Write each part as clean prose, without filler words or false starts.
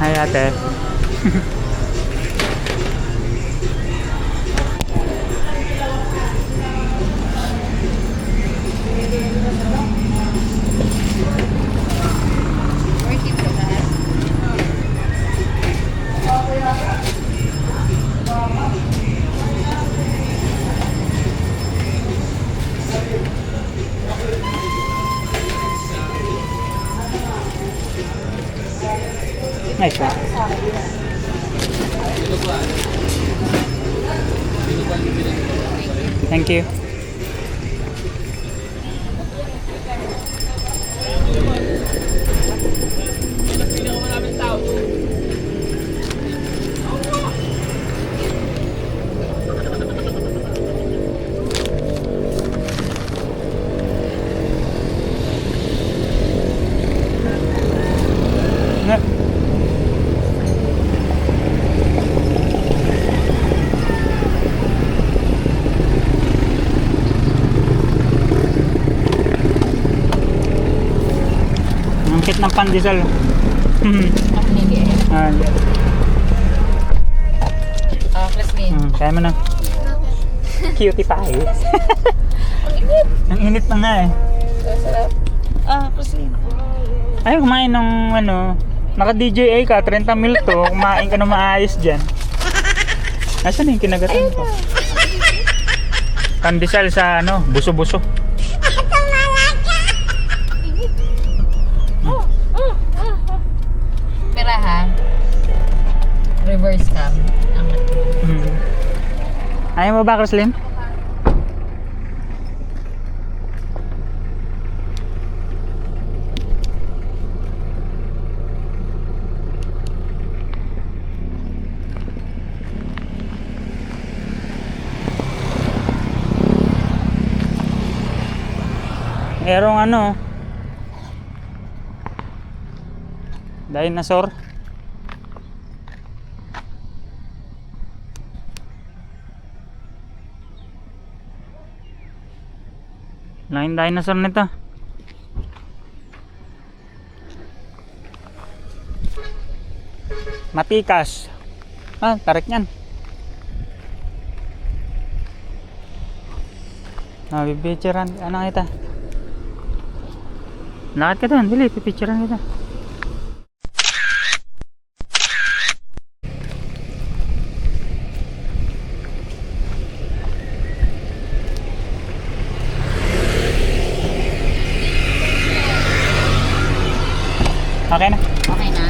Hi ate. Working for that. Nice one. Thank you. Nga. Ang cute ng pandesal. Ako hindi eh. Ah, yeah. Plus me. Kaya mo na. Cutie pie. Ang init. Ang init pa nga eh. Sarap. Plus me. Ay, kumain ng ano, naka-DJA ka, 30 mil to, kumain ka na maayos dyan. Asan na yung kinagatan ko? Pandesal sa ano, buso-buso. Pera ha. Reverse cam. Angat. Ayaw mo ba, Roslyn? Merong ano, dinosaur. Lain dinosaur nito. Matikas. Ah, tarik niyan. Bibicturean, ano kita? Lakad ka doon, dili, pipicturean kita. Okay na. Okay na?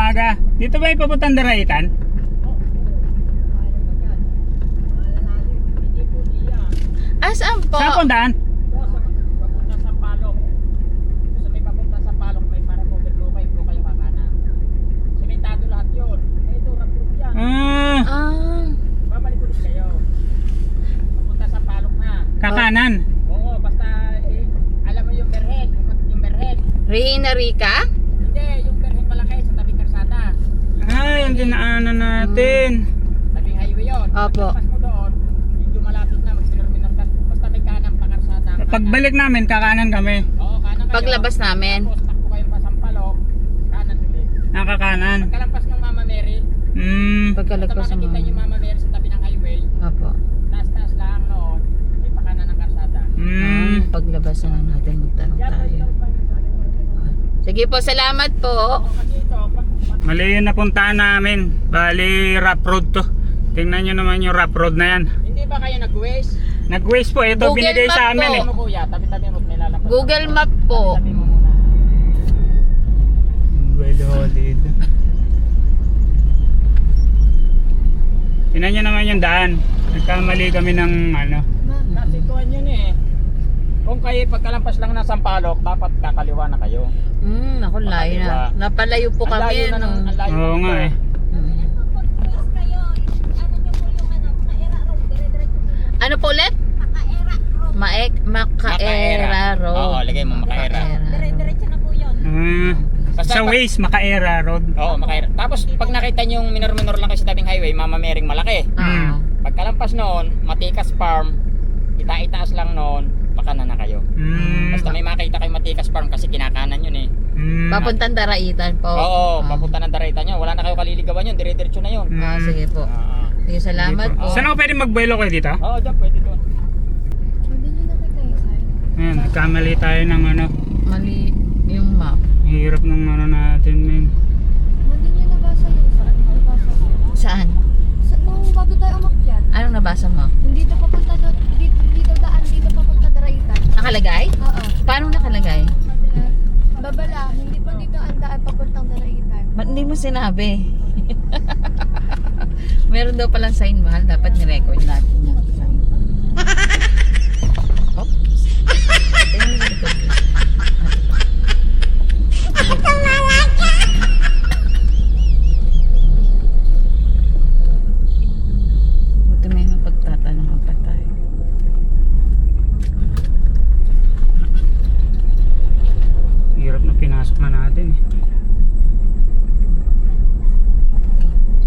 umaga. Dito ba yung papuntang Daraitan? Saan po? Saan pong daan? Papunta sa Palok. Sa may papunta sa Palok, may parang overlooking po kayo kakanan. Simentado lahat yun. Ito, rough yan. Babalik ulit kayo. Papunta sa Palok na. Kakanan. Oo, basta alam mo yung Berhen. Yung Berhen. Rihina Rica? Hindi, yung Berhen malaki sa tabing karsada. Yung dinaanan natin. Tabing highway yun. Opo. Pagpas mo doon, yung malapit na mag-terminal ka. Basta may kanan pa karsada. Pagbalik namin, kakanan kami. Oo, kanan kayo. Paglabas namin. Tapos takbo kayo pa sa Palok. Kanan ulit. Nakakanan. Pagkalampas ng Mama Mary. Pagkalagpas Basta sa makikita yung Mama Mary sa tabi ng highway. Opo. Taas-taas lang noon. May pakanan ng karsada. Paglabas na lang natin magtanong tayo. Sige po, salamat po. Kasi ito, Mali yung napuntahan namin. Bali, rough road to. Tingnan nyo naman yung rough road na yan. hindi ba kayo nag-waste? Nag-waste po. Ito Google binigay Map sa amin po. eh. Tabi mo kuya, tabi-tabi mo. May lalampas. Google Map po. Tabi mo muna. Well, dito. Tingnan nyo naman yung daan. Nagkamali kami ng ano. Kasi kuhan yun eh. Kung kayo pagkalampas lang ng Sampaloc, dapat kakaliwa na kayo. Ako layo na. Napalayo po Ang kami. layo na ng No? ang layo Oo na nga nito. eh. Ano po ulit? Makaera Road. Oo, lagay mo Makaera. Dire-diretso na po yun. Basta Sa pag- Waze, Makaera Road. Oo, Makaera. Tapos pag nakita niyo yung minor-minor lang kayo sa tabing highway, Mama Mering malaki. Pagkalampas noon, Matikas Farm, itaas lang noon, pakanan na kayo. Basta may makita kayo Matikas Farm kasi kinakanan yun eh. Papuntang Daraitan po. Oo, papunta ng Daraitan nyo. Wala na kayo kaliligawan yun, dire-diretso na yun. Sige po. Sige, salamat po. Saan ako pwede magbuelo kayo dito? Oo, dyan pwede doon. Hindi nyo nakita yung sign? Ayan, nagkamali tayo ng ano. Mali yung map. Hirap ng ano natin, men. Hindi nyo nabasa yung sign? Nabasa ko. Saan? Nung bago tayo umakyat, Anong nabasa mo? hindi daw papunta doon, dito daan, dito papunta Daraitan. Nakalagay? Oo. Paano nakalagay? Babala, hindi pa dito ang daan papuntang Daraitan. Ba't hindi mo sinabi? Meron daw palang sign, mahal. Dapat ni-record natin yung sign. Oops. Tingnan mo dito. Buti may mapagtatanungan pa tayo. Hirap na pinasok na natin eh.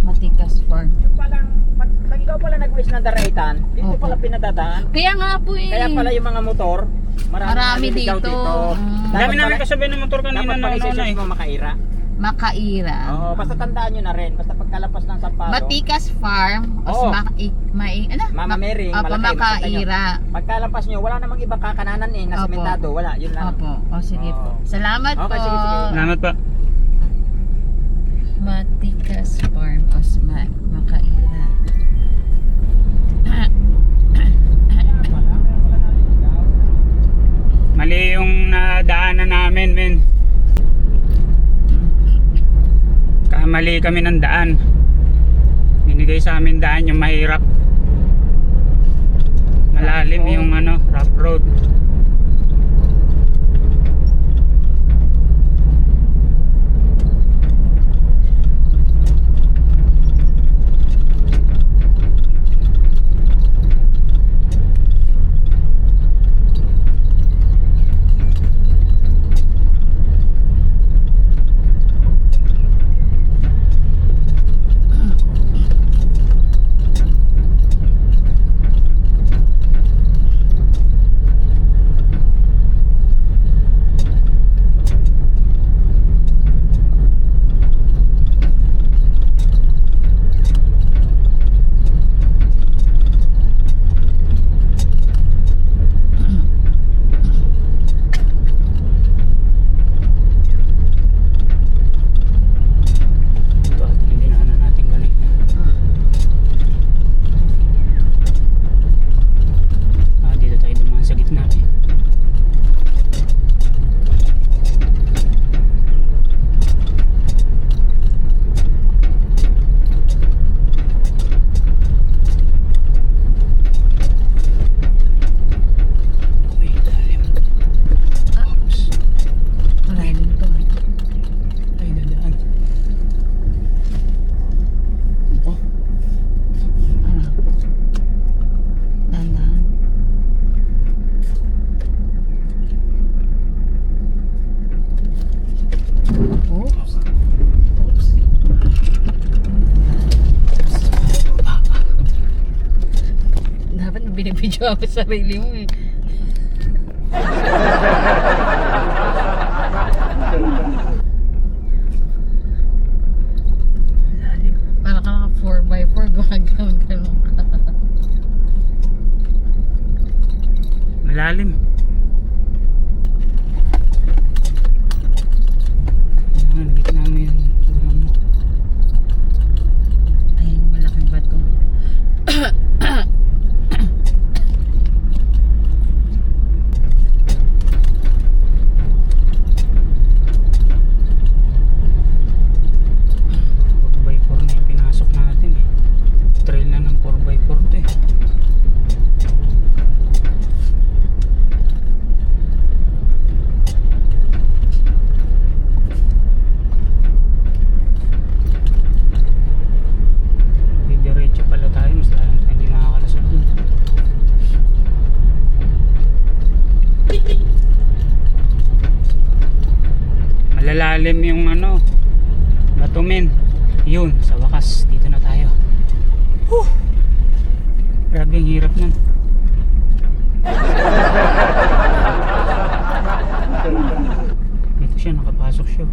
Matikas Farm. Yung palang, pag ikaw pala nag-waste ng Daraitan, dito Opo. pala pinadadaan. Kaya nga po eh. Kaya pala yung mga motor, Marami naliligaw dito. Dami namin kasabay ng motor kanina Dapat na pala ano na eh. mo Makaira. Makaira. Oo, basta tandaan nyo na rin. Basta pagkalapas ng Sampalo. Matikas Farm. Oo. Ano? Mama Mary, Opo, malaki, Makaira. Pagkalapas nyo, wala namang ibang kakananan eh. Na Opo. sementado, wala. Yun lang. Opo. O sige po. Oo. Salamat Okay, po. sige, sige. Salamat pa. Matikas Farm. O Makaira. Mali yung nadaanan namin, men. Kamali kami ng daan. Binigay sa amin daan yung mahirap. Malalim yung ano, rough road. binibidyo ako sa sarili mo eh. Para ka naka 4x4 gumagano'n ka. Malalim. Ayan, gitna mo yung ulam mo. Ayan, malaking bato. Trail na ng 4x4 to eh. Diretso pala tayo, mas lalo hindi nakakalusot dun. Malalalim yung ano, batumin. Yun, sa wakas dito na tayo. Grabe ang hirap nun. Ito siya, nakapasok siya.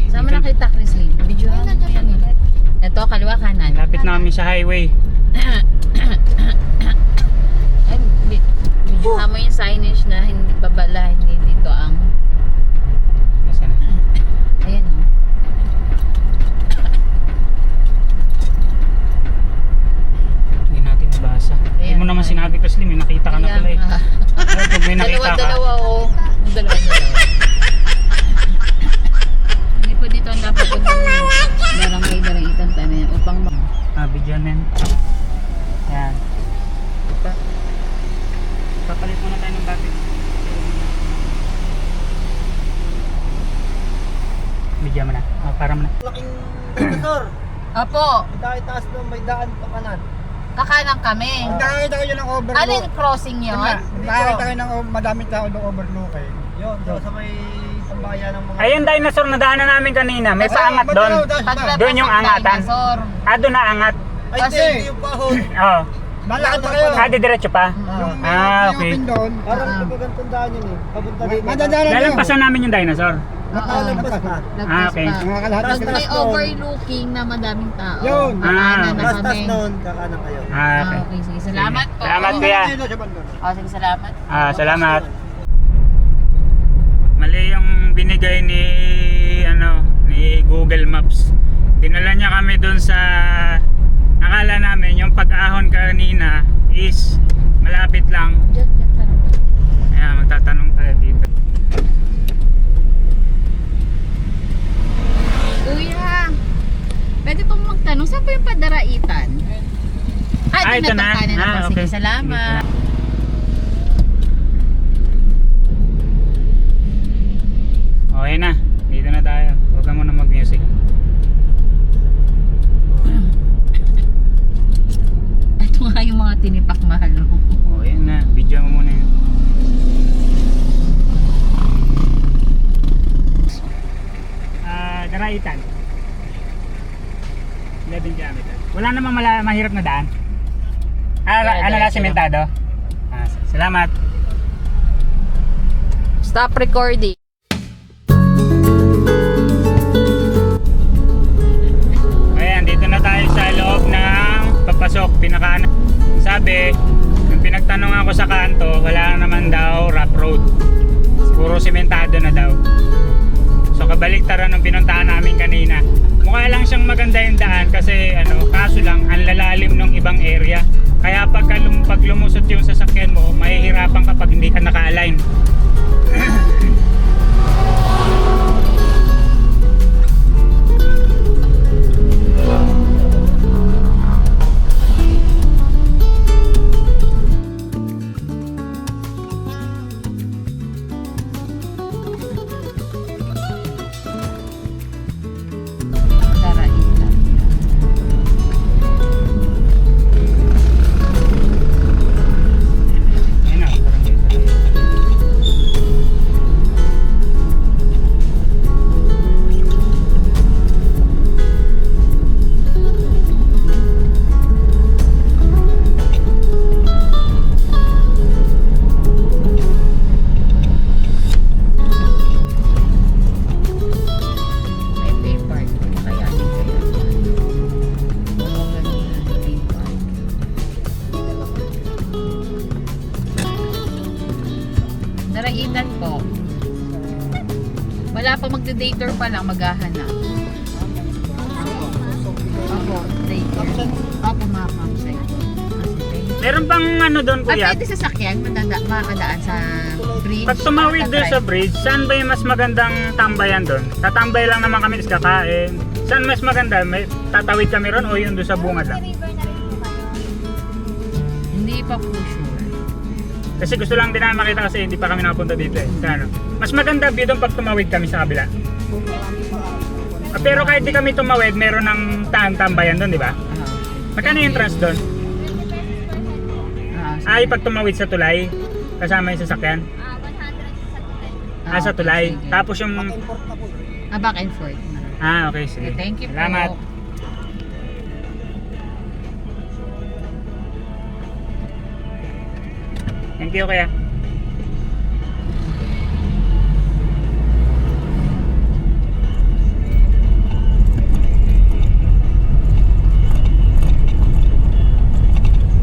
Sama na kita, Chrislyn. Video Ay, mo yan eh. Ito, kaliwa kanan. Lapit namin sa highway. Ay, video mo yung signage na hindi babala, hindi dito ang... Nasaan na? Ayan o. Hindi natin nabasa. Hindi mo naman sinabi kasi may nakita ka na pala eh. Pag may nakita ka. Dalawa o. Dalawa. Hindi po dito ang dapat po barangay daraitan tayo upang Bigyanin. Yan. Papalit muna tayo ng battery. Bigyan mo na. Para mo na. Laking dinosaur. Apo, Itaas doon, may daan pa kanan. kakanang kami. Nakakita kayo ng overlook. Ano yung crossing yun? Nakakita kayo ng madaming tao ng overlook eh. Yun, doon sa may sambayan ng mga... Ayun, dinosaur na daanan namin kanina. May paangat doon. Paglapas Doon yung ng angatan. dinosaur. Doon na angat. Ay, Kasi- hindi yung pahon. Oo. Malakad pa kayo. Diretso pa. Yung Okay. open doon. Parang napagantong daan yun eh. Papunta dito. Madadaanan nyo. Lalampasan namin yung dinosaur. Nakalampas na. Lagpas Okay. pa. Mga kalahating Tapos may oras doon. overlooking na madaming tao. Yun. Kanan na Lastas kami. noon, kakanan kayo. Okay. Okay, sige. Salamat po. Salamat, kuya. Sige, salamat. Salamat. Mali yung binigay ni ni Google Maps. Dinala niya kami doon sa akala namin yung pag-ahon kanina is malapit lang. Diyan tanong. Kaya magtatanong tayo dito. Kuya, pwede pong magtanong, saan po yung padaraitan? Ito Doon na. kanan na po. Sige, Okay. salamat. Okay na. Dito na tayo. Huwag ka muna mag-music. Ito nga yung mga tinipak mahal. Okay na. Video mo muna yun. Daraitan. 11 diameter. Wala namang mahirap na daan. Sementado? Salamat. Stop recording. Ayan, dito na tayo sa loob ng papasok, pinakanan. Sabi, nung pinagtanong ako sa kanto, wala naman daw rough road. Puro sementado na daw. So kabaliktaran nung pinuntahan namin kanina. Mukha lang siyang maganda yung daan kasi kaso lang ang lalalim ng ibang area. Kaya pag lumusot yung sasakyan mo, mahihirapan kapag hindi ka naka-align. Daraitan. Ayan na, parang dito. magda-dater pa lang, maghahanap. Opo, dater. Opo, ma'am, sa'yo. Meron bang ano doon Ah, kuya? pwede sasakyan, makakadaan sa bridge. Pag tumawid doon sa bridge, saan ba yung mas magandang tambayan doon? Tatambay lang naman kami, tapos kakain. Saan mas maganda? May tatawid kami ron o yung doon sa bungad lang? River na rin po kayo. Hindi pa po sure. Kasi gusto lang din namin makita kasi hindi pa kami nakapunta dito eh. Sa ano? Mas maganda view doon pag tumawid kami sa kabila. Ah, pero kahit di kami tumawid, meron ng tambayan doon, di ba? Magkano yung entrance doon? Ay, pag tumawid sa tulay, kasama yung sasakyan. 100 sa tulay. Sa tulay. sige. Tapos yung... Import na po. Back and forth. Okay, sige. Okay, thank you Salamat. po. Thank you, kuya.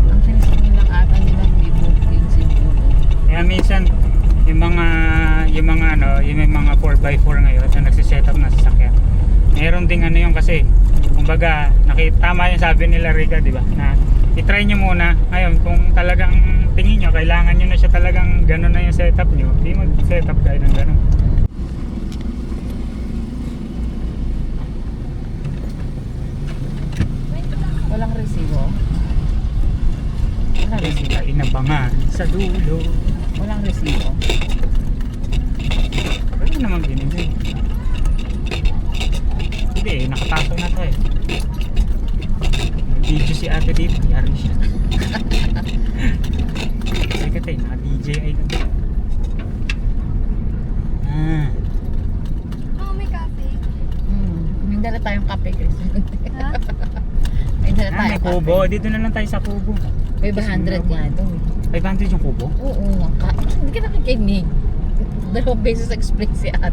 Ang sinasabi lang ata nila may booking siguro. Kaya minsan, yung mga ano, yung may mga 4x4 ngayon na nagsiset-up na sasakyan. Meron ding ano yung kasi, kumbaga, tama yung sabi nila Rica, di ba? Na i-try nyo muna. Ngayon, kung talagang tingin nyo, kailangan nyo na siya talagang gano'n na yung setup nyo, di mag-setup kayo ng gano'n. Walang resibo. Walang resibo. Ay, inabangan sa dulo. Walang resibo. Wala naman binigay. Hindi, nakapasok na to eh. May video si ate dito, yari siya. Sige tayo, naka-DJI ka. Oh, may cafe. May dala tayong kape, Chris. Ha? May dala May tayong kape. kubo. Dito na lang tayo sa kubo. May 100 nga doon. 500 yung kubo? Oo, hindi ka nakikinig. 2 beses explain si ate.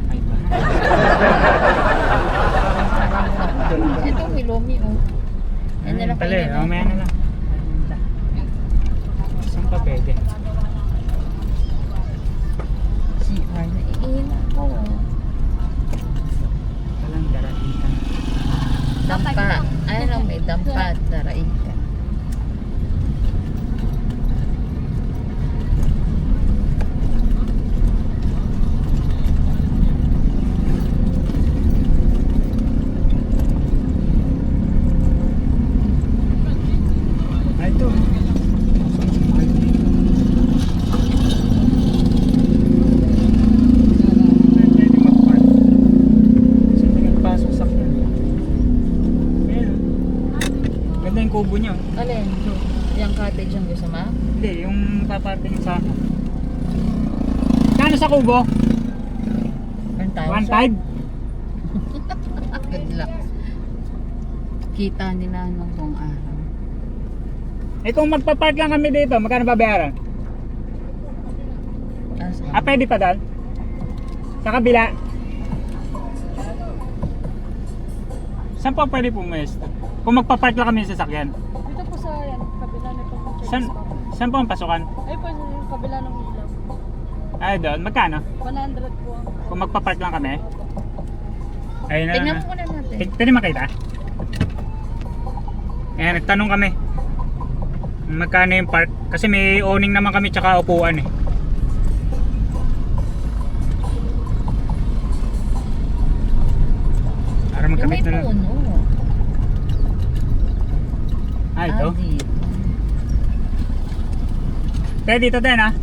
Ay ba? Ito, may lomi, oh. Yan na lang pala eh. kainin Mamaya na lang. Saan pa pwede? CR na iihin ako. Walang daraitan. Dampa. Ayun lang, may dampa at daraika. Ay, ito. Pwede mag-park. Saan nagpasok sa kanya? Ayun. Ganda yung kubo niyo. Alin? Yung cottage ang gusto mo? Hindi, yung paparting sa akin. Kano sa kubo? 1,000? 1.5? Good luck. Kita nila nung buong araw. Eh kung magpa-park lang kami dito, magkano babayaran? Ah, pwede pa dal? Sa kabila? Saan pa pwede pumesto? Kung magpa-park lang kami sa sasakyan? Dito po sa yan, kabila na itong Saan po ang pasukan? Ay po yung kabila ng ilaw. Ay doon, magkano? 100 po ang Kung magpa-park lang kami? Ayun na Tingnan lang. po na natin. Pwede makita? Ayan, nagtanong kami. Magkano yung park? Kasi may awning naman kami tsaka upuan eh. Para Yung magkabit may na lang. puno. Ah, ito? Dito. Kaya dito din ah.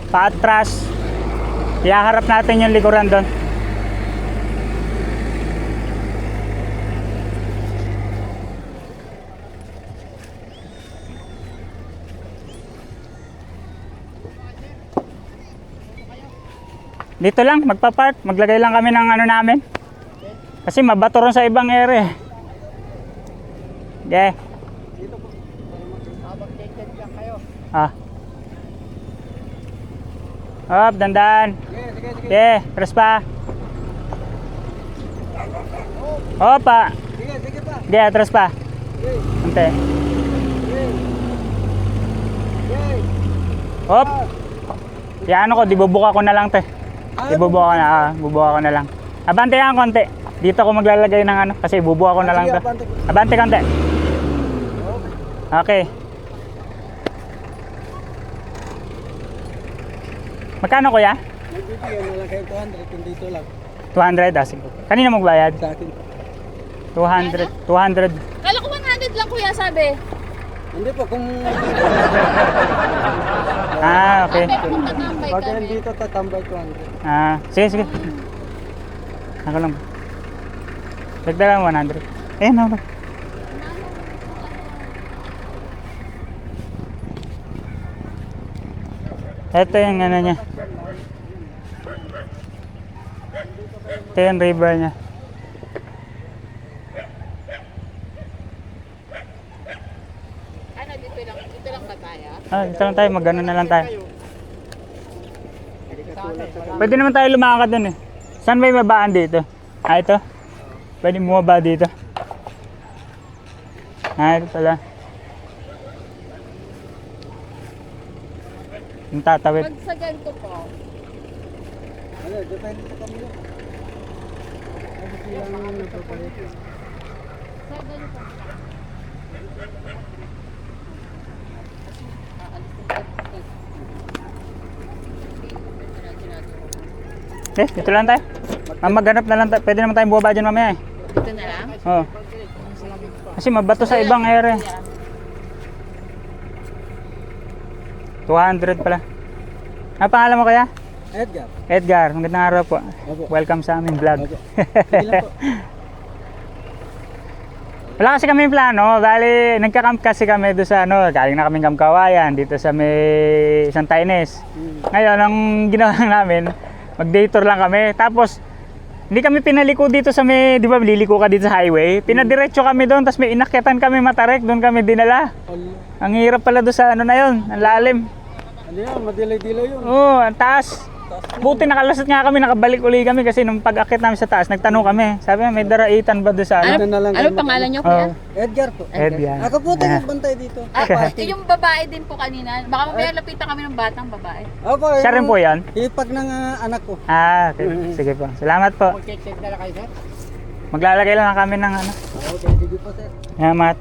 Paatras. Ihaharap natin yung likuran doon. Dito lang, magpa-park. Maglagay lang kami ng ano namin. Kasi mabato ron sa ibang area. Okay. Mag-ticket lang kayo. Ah. Hop, dandan. Sige, press pa. Opa. Sige, atras pa. Ante. Hop. Yan ako, dibubuka ko na lang te. Dibubuka ko na, bubuka ko na lang. Abante yan konti. Dito ako maglalagay ng ano, kasi bubuka ko na lang to. Abante konti. Okay. Magkano kuya? Nagbibigyan na lang kayo 200 kung dito lang. 200, sige. Kanina magbayad? Sa akin. 200. 200. Kala ko 100 lang kuya sabi. Hindi po, kung Ah, okay. Sabi kung tatambay pag kami. dito tatambay 200. Ah, sige, sige. Ako lang. Dagdagan 100. Eh, no. Ito yung ano niya. Ito yung river niya. Ano dito lang ba tayo? Ah, dito lang tayo, mag-ano na lang tayo. Pwede naman tayo lumakad dun eh. Saan may babaan dito? Ah, ito? Pwede bumaba dito. Ah, ito pala. Yung tatawid. Pag sa ganito po, Ano, depende sa kanila. Kasi silang nagpapalit. sa ganito. Eh, dito lang tayo. Maghanap na lang tayo. Pwede naman tayong bumaba dyan mamaya eh. Dito na lang? Oo. Kasi mabato sa ibang area. 200 pala. Ano pangalan mo kaya? Edgar. Edgar, magandang araw po. Opo. Welcome sa aming vlog. Opo. Sige lang po. Wala kasi kami plano, bali nagka-camp kasi kami doon sa ano, galing na kaming Camp Kawayan dito sa may Santa Ines. Ngayon, ang ginawa lang namin, mag-day tour lang kami. Tapos, hindi kami pinaliko dito sa may, di ba, liliko ka dito sa highway. Pinadiretso kami doon, tapos may inakyatan kami Matarek, doon kami dinala. Ang hirap pala doon sa ano na yun, ang lalim. Ano yan, madilay-dilay yun. Oo, ang taas. Buti nakalasot nga kami, nakabalik uli kami kasi nung pag-akit namin sa taas, nagtanong kami. Sabi, may daraitan ba doon sa ano? na lang Ano kayo pangalan niyo Oo, kuya? Edgar po. Edgar. Ako po tayo magbantay dito. Yung babae din po kanina. Baka mamaya lapitan kami ng batang babae. Opo, Siya rin po yan? hipag ng anak ko. Ah, okay. Sige po. Salamat po. Mag-check na lang kayo, sir. Maglalagay lang kami ng ano. Okay, sige po, sir. Salamat.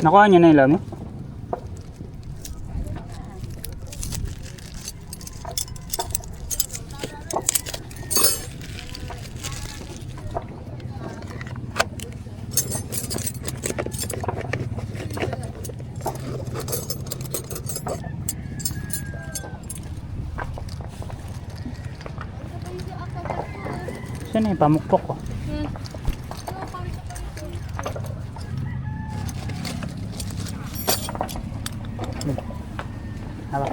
Nakuha niyo na yung lami? Saan na yung pamukpok ko? Hawak.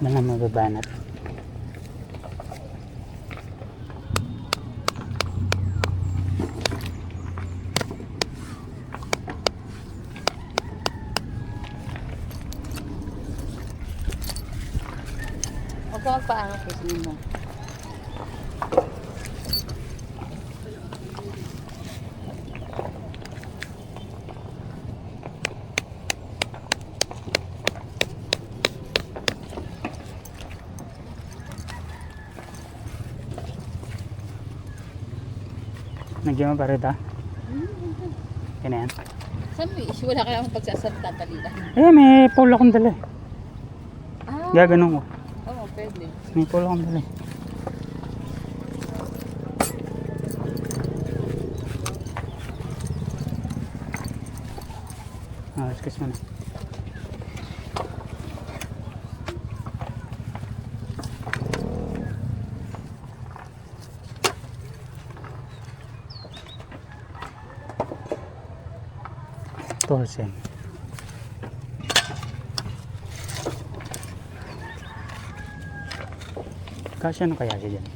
Mga mababanat. Huwag ka magpaano kasi mo. Nagyan mo pa rin ito? Yan na yan. Saan mo issue? Wala ka naman pagsasalita talila. Eh, may pole akong dala eh. Ah, Gaganon ko. oo, pwede. May pole akong dala eh. Excuse mo na. Torsen. Kasya ano kaya siya dyan?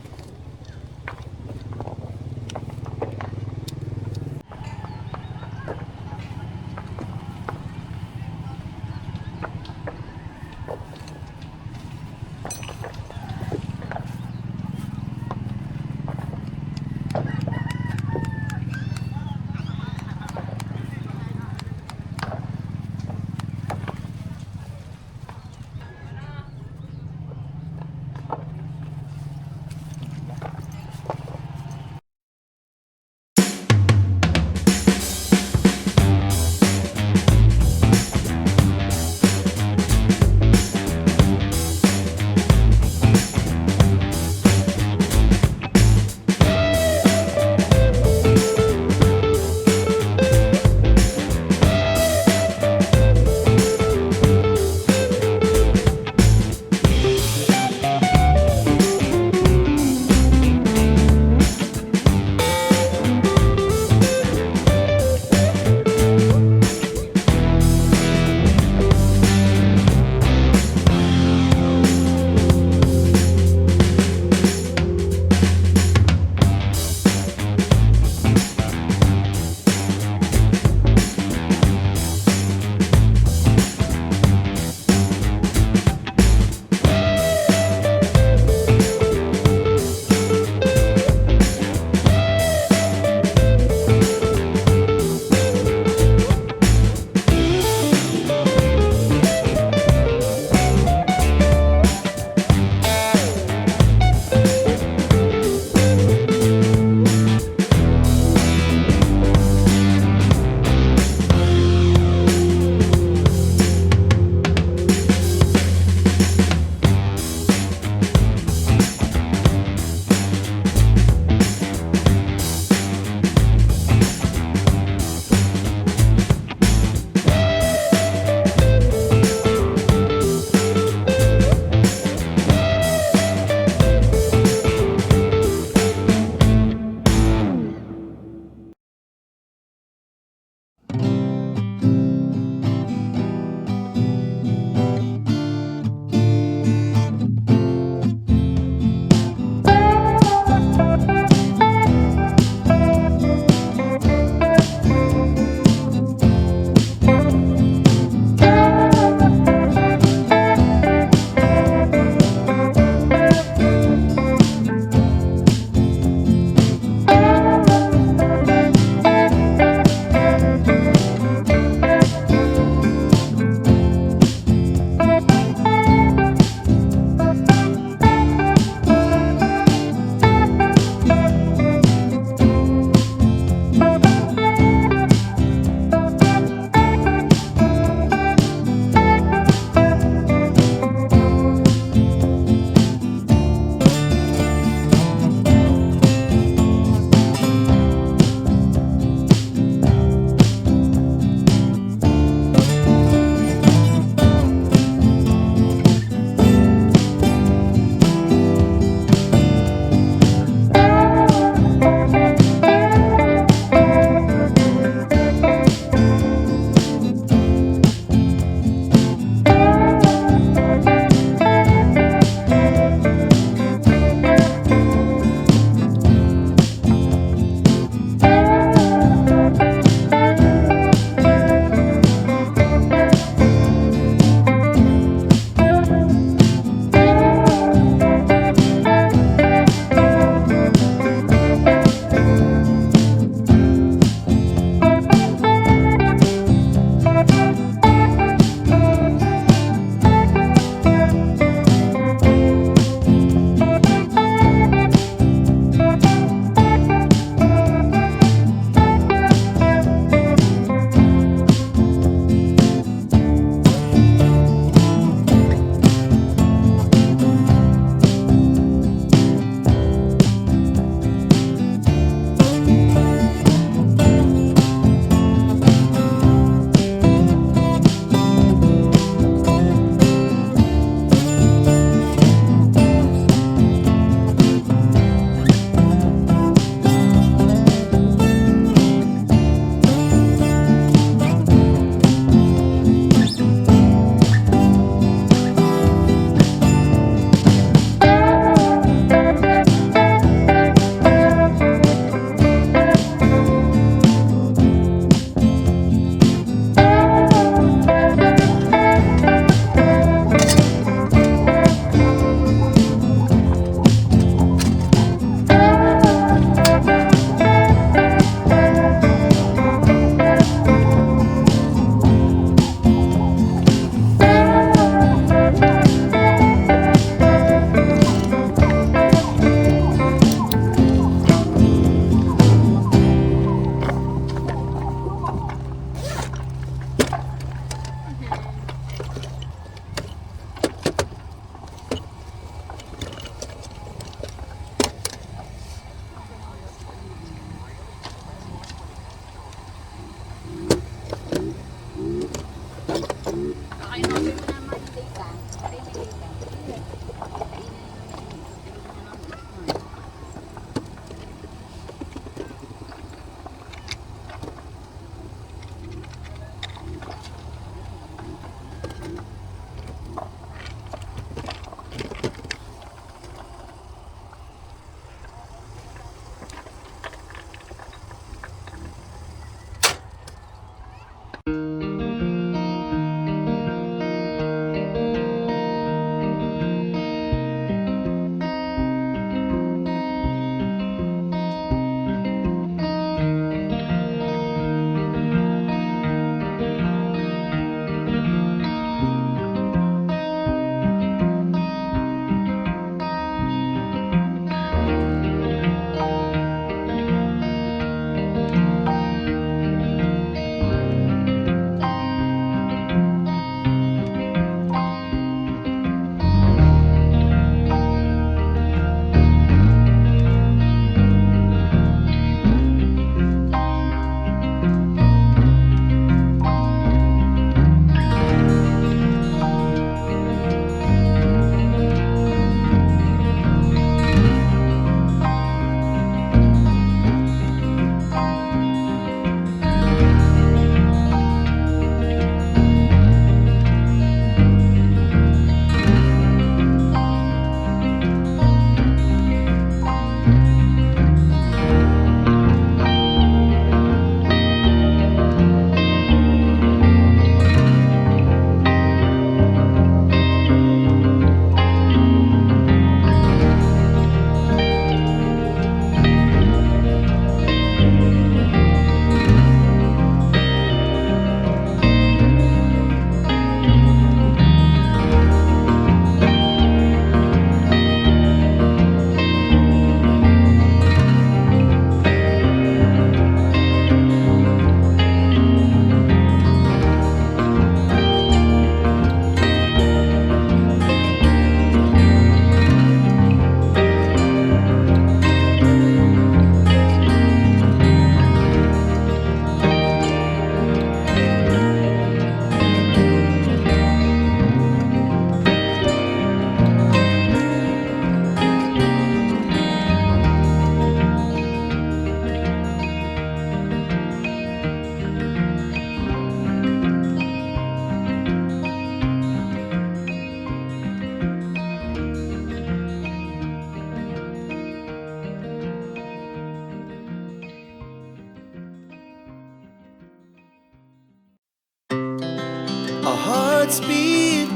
Our hearts beat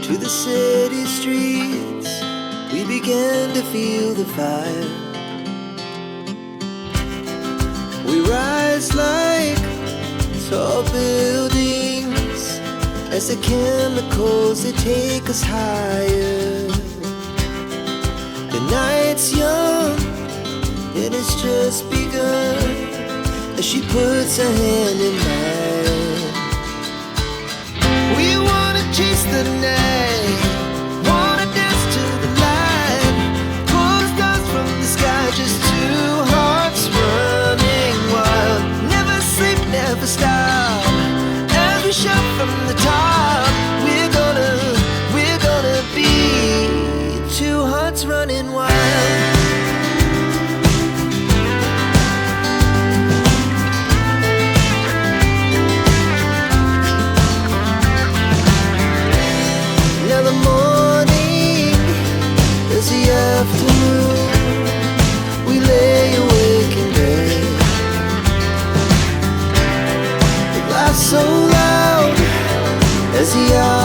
to the city streets. We began to feel the fire. We rise like tall buildings as the chemicals they take us higher. The night's young and it's just begun as she puts her hand in mine. We wanna chase the night, wanna dance to the light, pull the stars from the sky, just two hearts running wild. Never sleep, never stop, as we shout from the top. We're gonna be two hearts running wild. Now the morning is the afternoon. We lay awake in bed. The laughs so loud as the hours